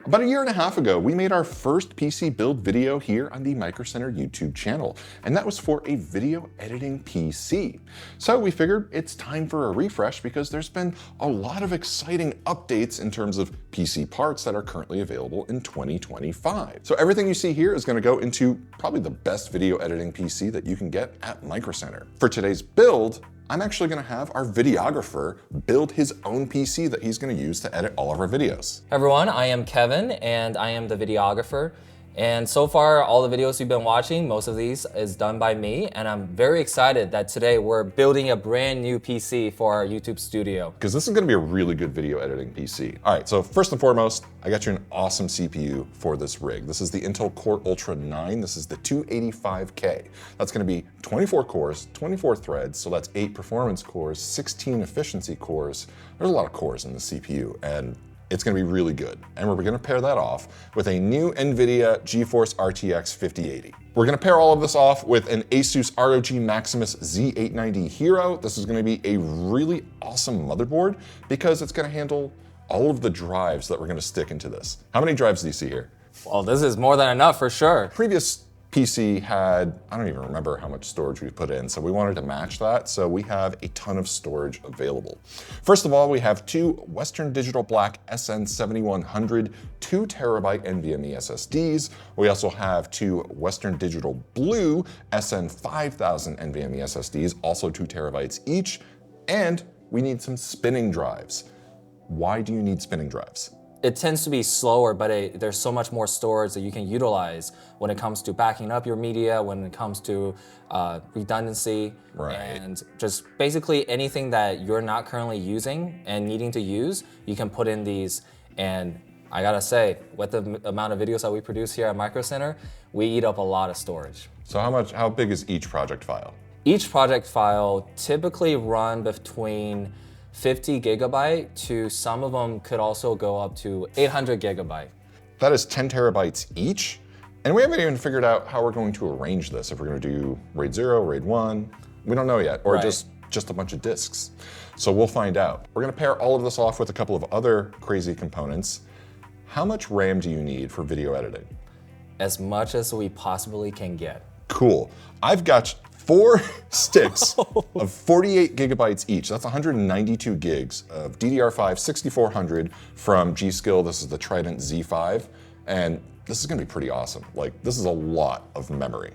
About a year and a half ago, we made our first PC build video here on the Microcenter YouTube channel, and that was for a video editing PC. So we figured it's time for a refresh because there's been a lot of exciting updates in terms of PC parts that are currently available in 2025. So everything you see here is going to go into probably the best video editing PC that you can get at Microcenter. For today's build, I'm actually going to have our videographer build his own PC that he's going to use to edit all of our videos. Hey everyone, I am Kevin and I am the videographer. And so far, all the videos you've been watching, most of these is done by me. And I'm very excited that today we're building a brand new PC for our YouTube studio. Because this is going to be a really good video editing PC. All right, so first and foremost, I got you an awesome CPU for this rig. This is the Intel Core Ultra 9. This is the 285K. That's going to be 24 cores, 24 threads. So that's 8 performance cores, 16 efficiency cores. There's a lot of cores in the CPU, and it's going to be really good. And we're going to pair that off with a new NVIDIA GeForce RTX 5080. We're going to pair all of this off with an Asus ROG Maximus Z890 Hero. This is going to be a really awesome motherboard because it's going to handle all of the drives that we're going to stick into this. How many drives do you see here? Well, this is more than enough for sure. Previous PC had, I don't even remember how much storage we put in, so we wanted to match that, so we have a ton of storage available. First of all, we have 2 Western Digital Black SN7100 2TB NVMe SSDs. We also have 2 Western Digital Blue SN5000 NVMe SSDs, also 2 TB each, and we need some spinning drives. Why do you need spinning drives? It tends to be slower, but there's so much more storage that you can utilize when it comes to backing up your media, when it comes to redundancy, and just basically anything that you're not currently using and needing to use, you can put in these. And I gotta say, with the amount of videos that we produce here at Microcenter, we eat up a lot of storage. So how big is each project file? Each project file typically run between 50 gigabyte to some of them could also go up to 800 gigabyte. That is 10 terabytes each. And we haven't even figured out how we're going to arrange this. If we're going to do RAID 0, RAID 1, we don't know yet. Or just a bunch of disks. So we'll find out. We're going to pair all of this off with a couple of other crazy components. How much RAM do you need for video editing? As much as we possibly can get. Cool. I've got 4 sticks of 48 gigabytes each. That's 192 gigs of DDR5 6400 from G.Skill. This is the Trident Z5. And this is gonna be pretty awesome. Like, this is a lot of memory.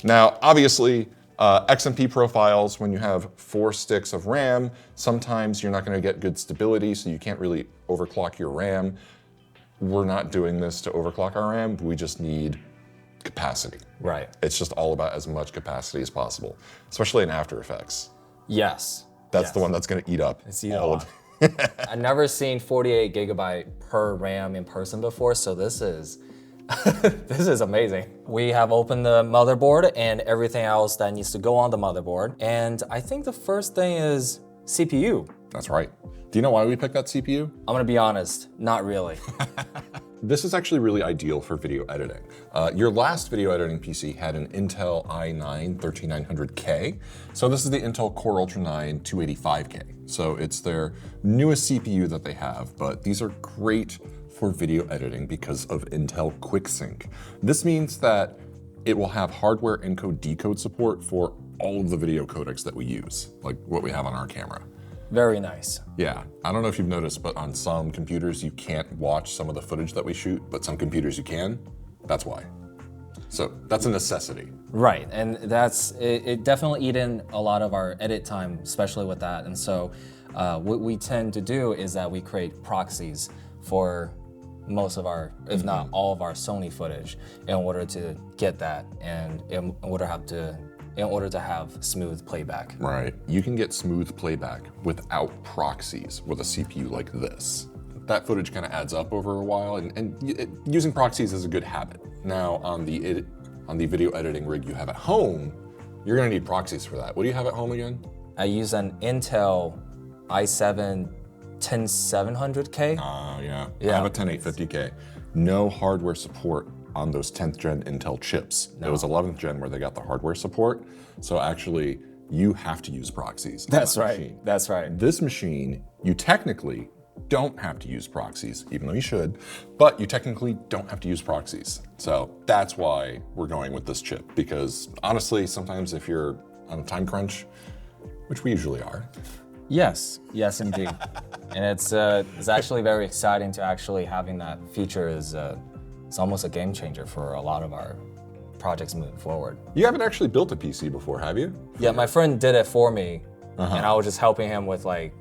Now, obviously, XMP profiles, when you have 4 sticks of RAM, sometimes you're not gonna get good stability, so you can't really overclock your RAM. We're not doing this to overclock our RAM. We just need capacity. Right. It's just all about as much capacity as possible, especially in After Effects. Yes. That's the one that's going to eat up all of it. I've never seen 48 gigabyte per RAM in person before, so this is this is amazing. We have opened the motherboard and everything else that needs to go on the motherboard. And I think the first thing is CPU. That's right. Do you know why we picked that CPU? I'm gonna be honest, not really. This is actually really ideal for video editing. Your last video editing PC had an Intel i9-13900K. So this is the Intel Core Ultra 9 285K. So it's their newest CPU that they have, but these are great for video editing because of Intel QuickSync. This means that it will have hardware encode decode support for all of the video codecs that we use, like what we have on our camera. Very nice. Yeah, I don't know if you've noticed, but on some computers you can't watch some of the footage that we shoot, but some computers you can. That's why. So that's a necessity. Right, and it definitely eat in a lot of our edit time, especially with that. And so what we tend to do is that we create proxies for most of our, if not all of our Sony footage in order to get that and in order to have smooth playback. Right. You can get smooth playback without proxies with a CPU like this. That footage kind of adds up over a while, and using proxies is a good habit. Now, on the video editing rig you have at home, you're gonna need proxies for that. What do you have at home again? I use an Intel i7 10700K. Yeah. I have a 10850K. No hardware support on those 10th gen Intel chips. No. It was 11th gen where they got the hardware support. So actually, you have to use proxies. That's right. That's right. This machine, you technically don't have to use proxies, even though you should, but you technically don't have to use proxies. So that's why we're going with this chip, because honestly, sometimes if you're on a time crunch, which we usually are. Yes, indeed. And it's actually very exciting to actually having that feature it's almost a game changer for a lot of our projects moving forward. You haven't actually built a PC before, have you? Yeah, my friend did it for me, and I was just helping him with like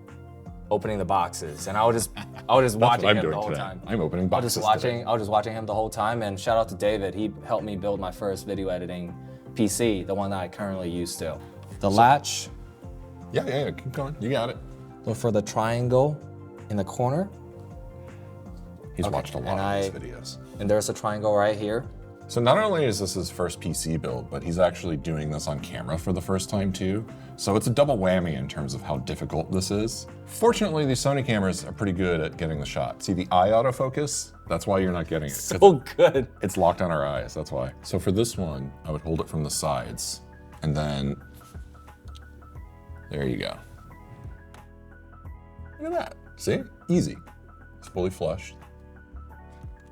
opening the boxes, and I was just watching him the whole time. I'm opening boxes. I was just watching him the whole time, and shout out to David. He helped me build my first video editing PC, the one that I currently use still. The latch. Yeah, keep going. You got it. Look for the triangle in the corner. He's watched a lot of these videos. And there's a triangle right here. So not only is this his first PC build, but he's actually doing this on camera for the first time too. So it's a double whammy in terms of how difficult this is. Fortunately, these Sony cameras are pretty good at getting the shot. See the eye autofocus? That's why you're not getting it. So good. It's locked on our eyes, that's why. So for this one, I would hold it from the sides, and then there you go. Look at that. See? Easy. It's fully flushed.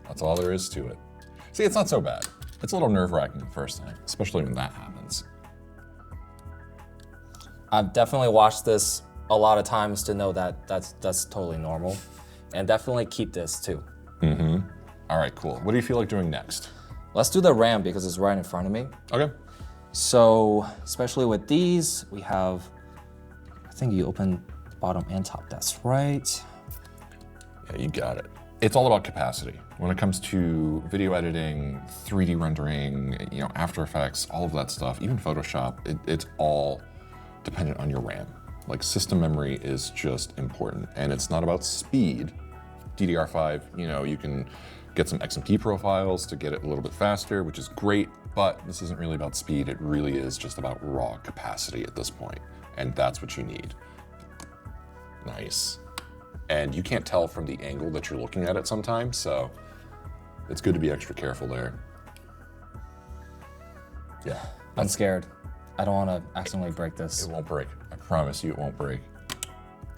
That's all there is to it. See, it's not so bad. It's a little nerve-wracking the first time, especially when that happens. I've definitely watched this a lot of times to know that that's totally normal. And definitely keep this too. All right, cool. What do you feel like doing next? Let's do the RAM because it's right in front of me. Okay. So, especially with these, we have, I think you open the bottom and top, that's right. Yeah, you got it. It's all about capacity. When it comes to video editing, 3D rendering, After Effects, all of that stuff, even Photoshop, it's all dependent on your RAM. Like system memory is just important, and it's not about speed. DDR5, you can get some XMP profiles to get it a little bit faster, which is great, but this isn't really about speed. It really is just about raw capacity at this point, and that's what you need. Nice. And you can't tell from the angle that you're looking at it sometimes, so it's good to be extra careful there. Yeah. I'm scared. I don't want to accidentally break this. It won't break. I promise you it won't break.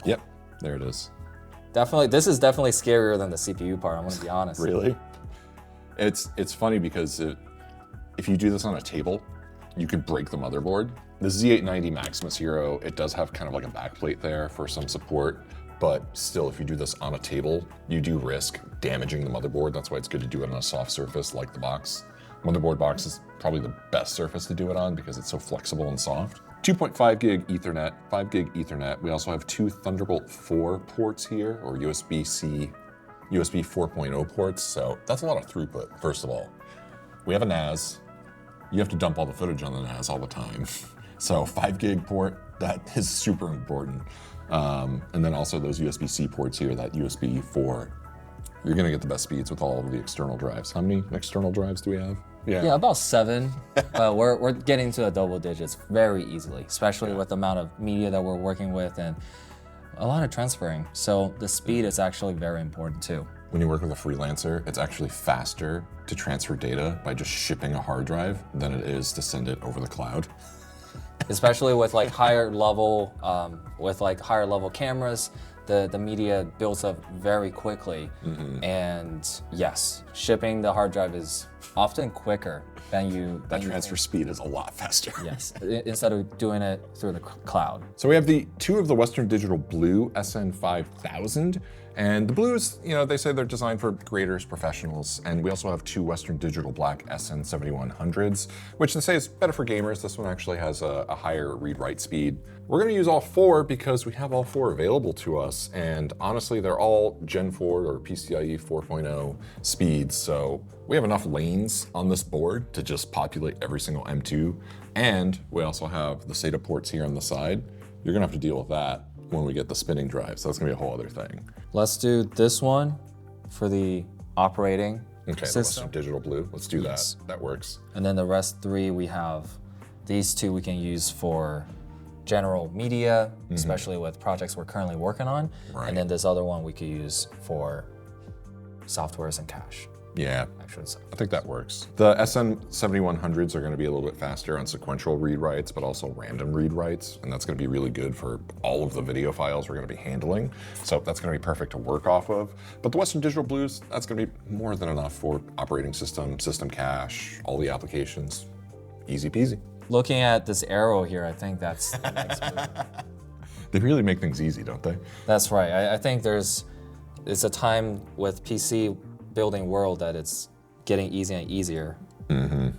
Yep, there it is. Definitely, this is definitely scarier than the CPU part, I'm gonna be honest. Really? It's funny because if you do this on a table, you could break the motherboard. The Z890 Maximus Hero, it does have kind of like a backplate there for some support, but still, if you do this on a table, you do risk damaging the motherboard. That's why it's good to do it on a soft surface like the box. Motherboard box is probably the best surface to do it on because it's so flexible and soft. 2.5 gig Ethernet, 5 gig Ethernet. We also have 2 Thunderbolt 4 ports here, or USB-C, USB 4.0 ports. So that's a lot of throughput, first of all. We have a NAS. You have to dump all the footage on the NAS all the time. So 5 gig port, that is super important. And then also those USB-C ports here, that USB 4. You're gonna get the best speeds with all of the external drives. How many external drives do we have? Yeah, about 7, but we're getting to the double digits very easily, especially with the amount of media that we're working with and a lot of transferring. So the speed is actually very important too. When you work with a freelancer, it's actually faster to transfer data by just shipping a hard drive than it is to send it over the cloud. Especially with like higher level cameras, the media builds up very quickly. And yes, shipping the hard drive is often quicker than you. That transfer speed is a lot faster. Yes, instead of doing it through the cloud. So we have the 2 of the Western Digital Blue SN5000. And the blues, they say they're designed for creators, professionals, and we also have 2 Western Digital Black SN7100s, which they say is better for gamers. This one actually has a higher read-write speed. We're gonna use all 4 because we have all 4 available to us, and honestly, they're all Gen 4 or PCIe 4.0 speeds, so we have enough lanes on this board to just populate every single M2, and we also have the SATA ports here on the side. You're gonna have to deal with that when we get the spinning drive, so that's gonna be a whole other thing. Let's do this one for the operating system. The Western Digital Blue, let's do that. That works. And then the rest 3, we have these 2 we can use for general media, especially with projects we're currently working on. Right. And then this other one we could use for softwares and cache. Yeah, Actually, so. I think that works. The SN7100s are going to be a little bit faster on sequential read writes, but also random read writes, and that's going to be really good for all of the video files we're going to be handling. So that's going to be perfect to work off of. But the Western Digital Blues, that's going to be more than enough for operating system, system cache, all the applications. Easy peasy. Looking at this arrow here, I think that's the next move. They really make things easy, don't they? That's right. I think it's a time with PC building world that it's getting easier and easier. Mm-hmm.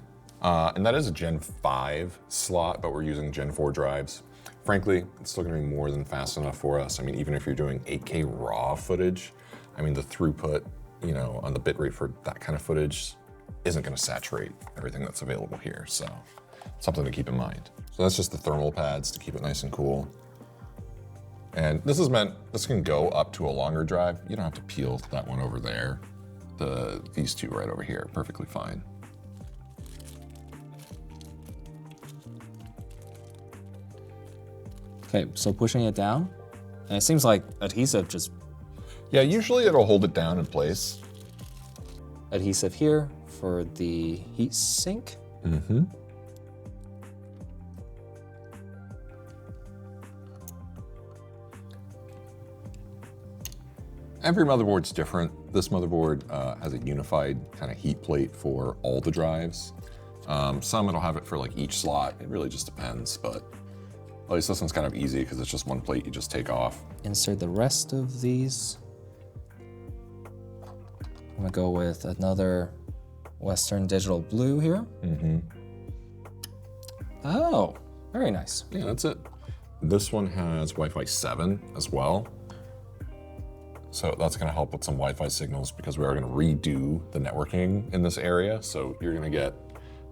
And that is a Gen 5 slot, but we're using Gen 4 drives. Frankly, it's still gonna be more than fast enough for us. I mean, even if you're doing 8K raw footage, I mean, the throughput, you know, on the bitrate for that kind of footage isn't gonna saturate everything that's available here. So something to keep in mind. So that's just the thermal pads to keep it nice and cool. And this can go up to a longer drive. You don't have to peel that one over there. These two right over here, perfectly fine. Okay, so pushing it down, and it seems like adhesive just... Yeah, usually it'll hold it down in place. Adhesive here for the heat sink. Mm-hmm. Every motherboard's different. This motherboard has a unified kind of heat plate for all the drives. Some it'll have it for like each slot. It really just depends, but at least this one's kind of easy because it's just one plate you just take off. Insert the rest of these. I'm gonna go with another Western Digital Blue here. Mm-hmm. Oh, very nice. Yeah, that's it. This one has Wi-Fi 7 as well. So that's gonna help with some Wi-Fi signals because we are gonna redo the networking in this area. So you're gonna get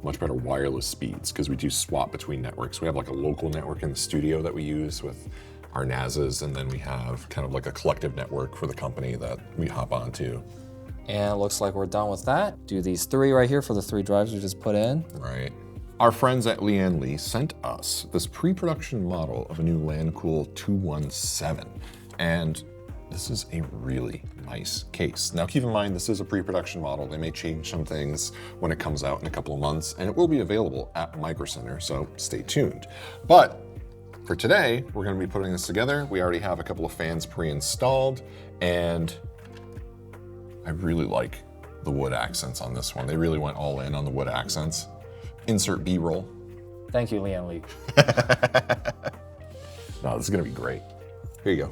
much better wireless speeds because we do swap between networks. We have like a local network in the studio that we use with our NASs, and then we have kind of like a collective network for the company that we hop onto. And it looks like we're done with that. Do these three right here for the three drives we just put in. Right. Our friends at Lian sent us this pre-production model of a new LANcool 217. And this is a really nice case. Now keep in mind, this is a pre-production model. They may change some things when it comes out in a couple of months, and it will be available at Microcenter, so stay tuned. But for today, we're gonna be putting this together. We already have a couple of fans pre-installed, and I really like the wood accents on this one. They really went all in on the wood accents. Insert B-roll. Thank you, Lian. No, this is gonna be great. Here you go.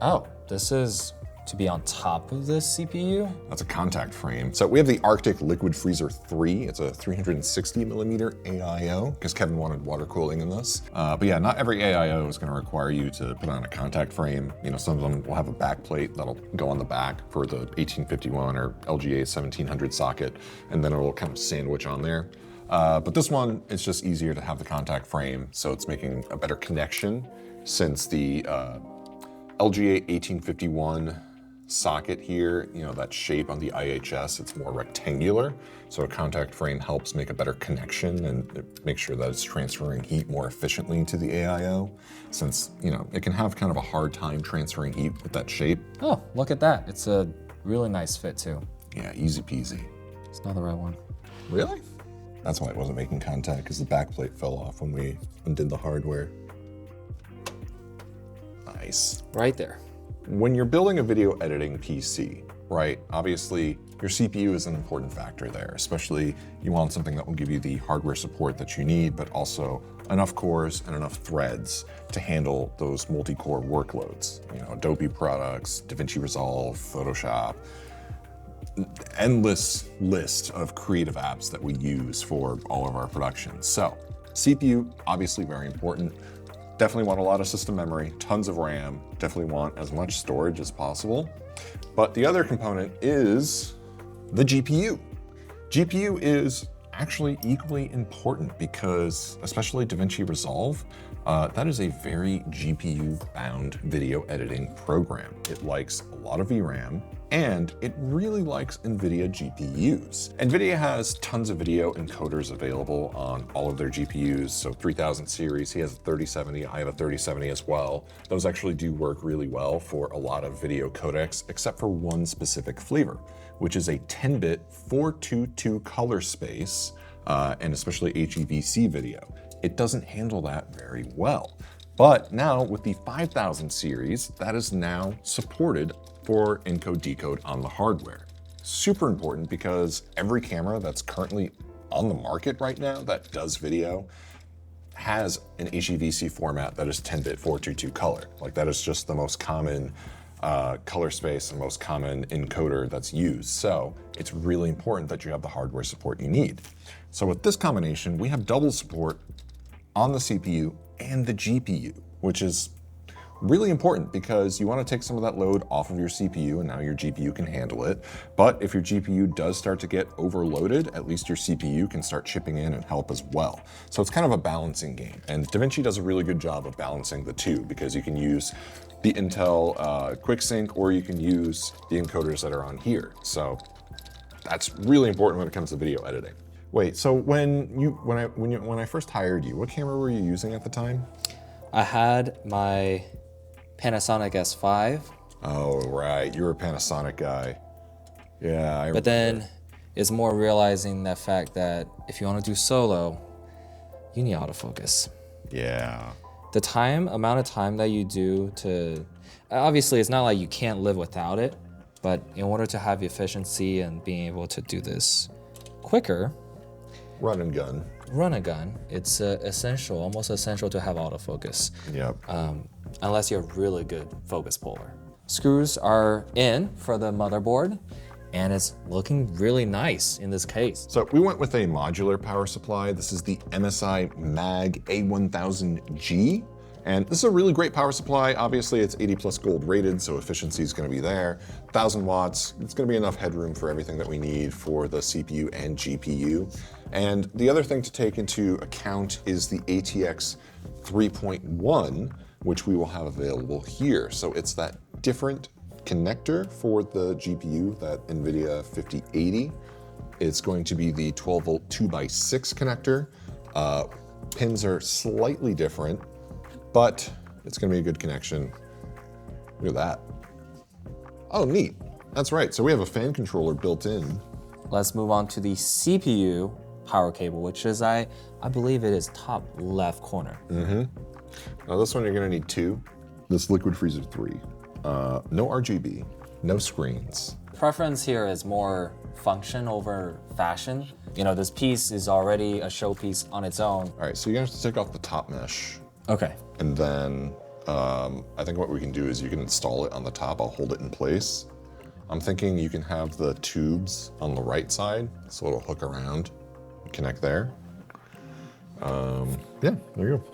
Oh, this is to be on top of this CPU? That's a contact frame. So we have the Arctic Liquid Freezer 3. It's a 360 millimeter AIO, because Kevin wanted water cooling in this. But yeah, not every AIO is gonna require you to put on a contact frame. You know, some of them will have a back plate that'll go on the back for the 1851 or LGA 1700 socket, and then it'll kind of sandwich on there. But this one, it's just easier to have the contact frame, so it's making a better connection since the LGA 1851 socket here, you know, that shape on the IHS, it's more rectangular. So a contact frame helps make a better connection and make sure that it's transferring heat more efficiently to the AIO, since, you know, it can have kind of a hard time transferring heat with that shape. Oh, look at that. It's a really nice fit too. Yeah, easy peasy. It's not the right one. Really? That's why it wasn't making contact, because the backplate fell off when we undid the hardware. Nice. Right there. When you're building a video editing PC, right, obviously your CPU is an important factor there, especially you want something that will give you the hardware support that you need, but also enough cores and enough threads to handle those multi-core workloads. You know, Adobe products, DaVinci Resolve, Photoshop, endless list of creative apps that we use for all of our productions. So CPU, obviously very important. Definitely want a lot of system memory, tons of RAM, definitely want as much storage as possible. But the other component is the GPU. GPU is actually equally important because, especially DaVinci Resolve, That is a very GPU-bound video editing program. It likes a lot of VRAM, and it really likes NVIDIA GPUs. NVIDIA has tons of video encoders available on all of their GPUs. So 3000 series, he has a 3070, I have a 3070 as well. Those actually do work really well for a lot of video codecs, except for one specific flavor, which is a 10-bit 422 color space, and especially HEVC video. It doesn't handle that very well. But now with the 5000 series, that is now supported for encode decode on the hardware. Super important because every camera that's currently on the market right now that does video has an HEVC format that is 10-bit 422 color. Like that is just the most common color space and most common encoder that's used. So it's really important that you have the hardware support you need. So with this combination, we have double support on the CPU and the GPU, which is really important because you want to take some of that load off of your CPU and now your GPU can handle it. But if your GPU does start to get overloaded, at least your CPU can start chipping in and help as well. So it's kind of a balancing game. And DaVinci does a really good job of balancing the two because you can use the Intel QuickSync or you can use the encoders that are on here. So that's really important when it comes to video editing. Wait, so when I first hired you, what camera were you using at the time? I had my Panasonic S5. Oh, right, you were a Panasonic guy. Yeah, I remember. But then it's more realizing the fact that if you want to do solo, you need autofocus. Yeah. The amount of time that you do to, obviously it's not like you can't live without it, but in order to have efficiency and being able to do this quicker, Run and gun. It's essential, almost essential to have autofocus. Yep. Unless you're a really good focus puller. Screws are in for the motherboard, and it's looking really nice in this case. So we went with a modular power supply. This is the MSI Mag A1000G. And this is a really great power supply. Obviously it's 80 plus gold rated, so efficiency is gonna be there. 1000 watts, it's gonna be enough headroom for everything that we need for the CPU and GPU. And the other thing to take into account is the ATX 3.1, which we will have available here. So it's that different connector for the GPU, that NVIDIA 5080. It's going to be the 12 volt 2x6 connector. Pins are slightly different, but it's gonna be a good connection. Look at that. Oh, neat. That's right, so we have a fan controller built in. Let's move on to the CPU power cable, which is, I believe it is top left corner. Now this one you're gonna need two. This Liquid Freezer 3. No RGB, no screens. Preference here is more function over fashion. You know, this piece is already a showpiece on its own. All right, so you're gonna have to take off the top mesh. Okay. And then I think what we can do is you can install it on the top. I'll hold it in place. I'm thinking you can have the tubes on the right side, so it'll hook around, connect there. Yeah, there you go.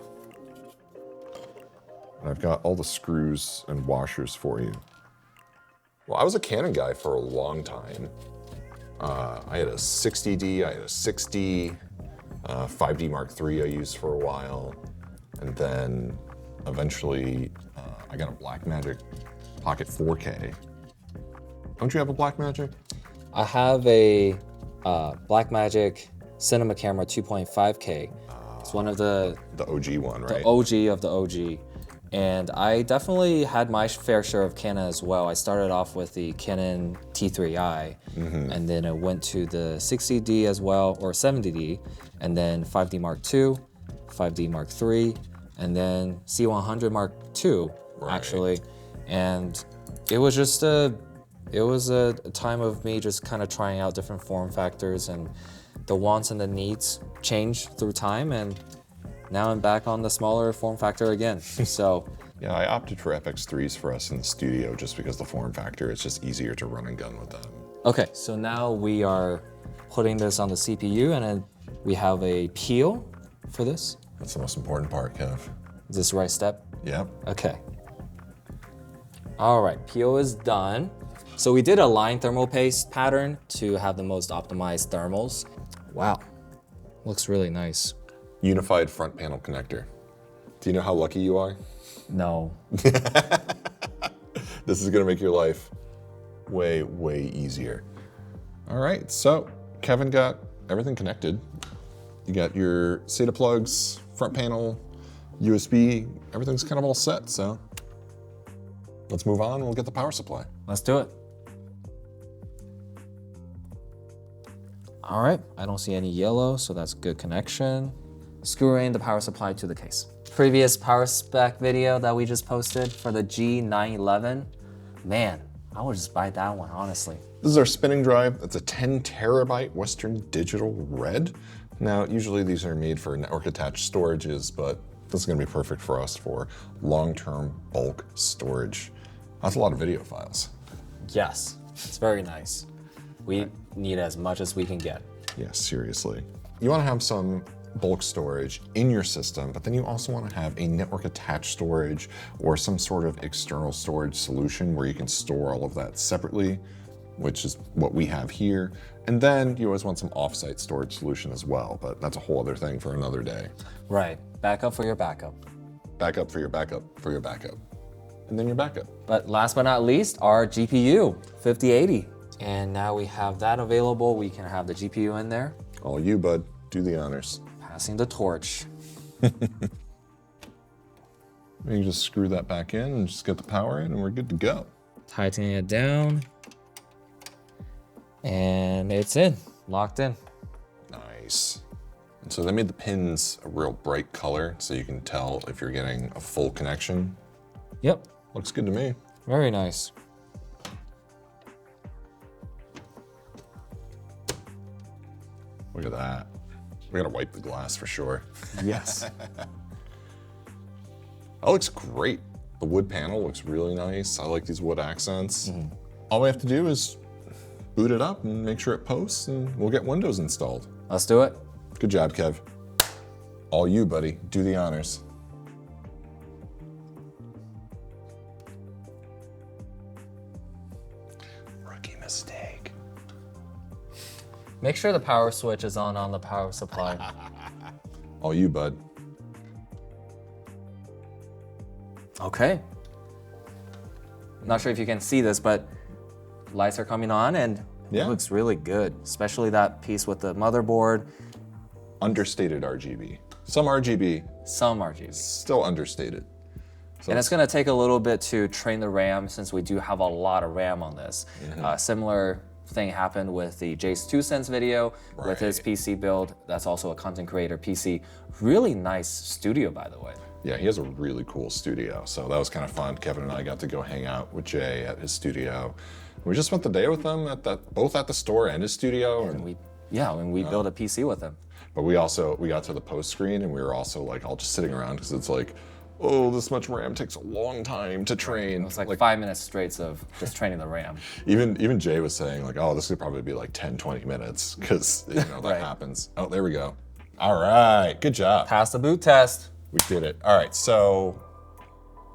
And I've got all the screws and washers for you. Well, I was a Canon guy for a long time. I had a 60D, I had a 6D, 5D Mark III I used for a while. And then eventually I got a Blackmagic Pocket 4K. Don't you have a Blackmagic? I have a Blackmagic Cinema Camera 2.5K. It's one of the OG one, right? The OG of the OG. And I definitely had my fair share of Canon as well. I started off with the Canon T3i, and then I went to the 60D as well, or 70D, and then 5D Mark II, 5D Mark III, and then C100 Mark II, actually. And it was just a time of me just kind of trying out different form factors, and the wants and the needs changed through time, and now I'm back on the smaller form factor again, so. Yeah, I opted for FX3s for us in the studio just because the form factor, it's just easier to run and gun with them. Okay, so now we are putting this on the CPU, and then we have a peel for this. That's the most important part, Kev. Is this the right step? Yep. Okay. All right, peel is done. So we did a line thermal paste pattern to have the most optimized thermals. Wow, looks really nice. Unified front panel connector. Do you know how lucky you are? No. This is gonna make your life way, way easier. All right, so Kevin got everything connected. You got your SATA plugs, front panel, USB, everything's kind of all set, so let's move on and we'll get the power supply. Let's do it. All right, I don't see any yellow, so that's good connection. Screwing the power supply to the case. Previous power spec video that we just posted for the G911, man, I would just buy that one, honestly. This is our spinning drive. That's a 10 terabyte Western Digital Red. Now, usually these are made for network attached storages, but this is gonna be perfect for us for long-term bulk storage. That's a lot of video files. Yes, it's very nice. We need as much as we can get. Yeah, seriously. You wanna have some bulk storage in your system, but then you also want to have a network attached storage or some sort of external storage solution where you can store all of that separately, which is what we have here. And then you always want some offsite storage solution as well, but that's a whole other thing for another day. Right, backup for your backup. Backup for your backup for your backup. And then your backup. But last but not least, our GPU, 5080. And now we have that available. We can have the GPU in there. All you, bud. Do the honors. Passing the torch. You can just screw that back in and just get the power in and we're good to go. Tightening it down. And it's in, locked in. Nice. And so they made the pins a real bright color so you can tell if you're getting a full connection. Yep. Looks good to me. Very nice. Look at that. We gotta wipe the glass for sure. Yes. That looks great. The wood panel looks really nice. I like these wood accents. All we have to do is boot it up and make sure it posts and we'll get Windows installed. Let's do it. Good job, Kev. All you, buddy. Do the honors. Rookie mistake. Make sure the power switch is on the power supply. All you, bud. Okay. Not sure if you can see this, but lights are coming on and Yeah. it looks really good, especially that piece with the motherboard. Understated RGB. Some RGB, Some RGBs. still understated. So And it's gonna take a little bit to train the RAM since we do have a lot of RAM on this. Similar thing happened with the Jace 2 Cents video with his Right. PC build. That's also a content creator PC. Really nice studio, by the way. yeah, he has a really cool studio. So that was kind of fun. Kevin and I got to go hang out with Jay at his studio. We just spent the day with him both at the store and his studio. And We built a PC with him. But we got to the post screen and we were also like all just sitting around because it's like, oh, this much RAM takes a long time to train. It's like 5 minutes straight of just training the RAM. Even Jay was saying like, oh, this could probably be like 10, 20 minutes because that Right. happens. Oh, there we go. All right, good job. Pass the boot test. We did it. All right, so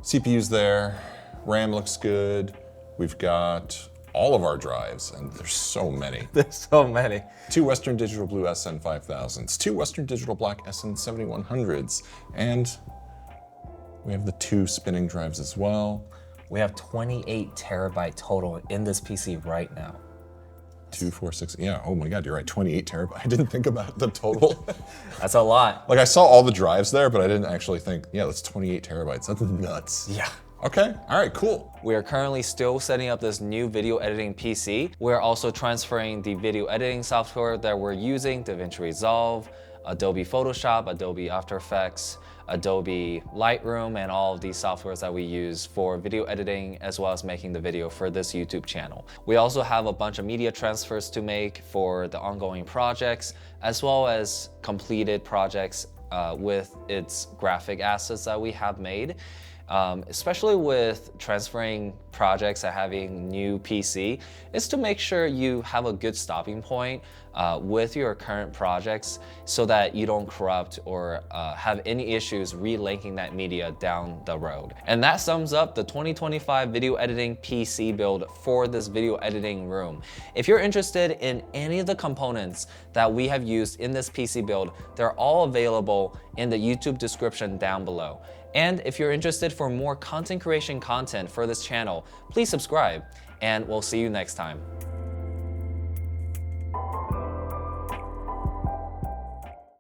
CPU's there, RAM looks good. We've got all of our drives, and there's so many. There's so many. 2 Western Digital Blue SN5000s, 2 Western Digital Black SN7100s, and we have the 2 spinning drives as well. We have 28 terabyte total in this PC right now. 2, 4, 6, yeah, oh my God, you're right, 28 terabyte. I didn't think about the total. That's a lot. Like I saw all the drives there, but I didn't actually think, yeah, that's 28 terabytes. That's nuts. Yeah. Okay, all right, cool. We are currently still setting up this new video editing PC. We're also transferring the video editing software that we're using, DaVinci Resolve, Adobe Photoshop, Adobe After Effects, Adobe Lightroom, and all of these softwares that we use for video editing as well as making the video for this YouTube channel. We also have a bunch of media transfers to make for the ongoing projects as well as completed projects with its graphic assets that we have made. especially with transferring projects and having new PC, is to make sure you have a good stopping point with your current projects so that you don't corrupt or have any issues relinking that media down the road. And that sums up the 2025 video editing PC build for this video editing room. If you're interested in any of the components that we have used in this PC build, they're all available in the YouTube description down below. And if you're interested for more content creation content for this channel, please subscribe, and we'll see you next time.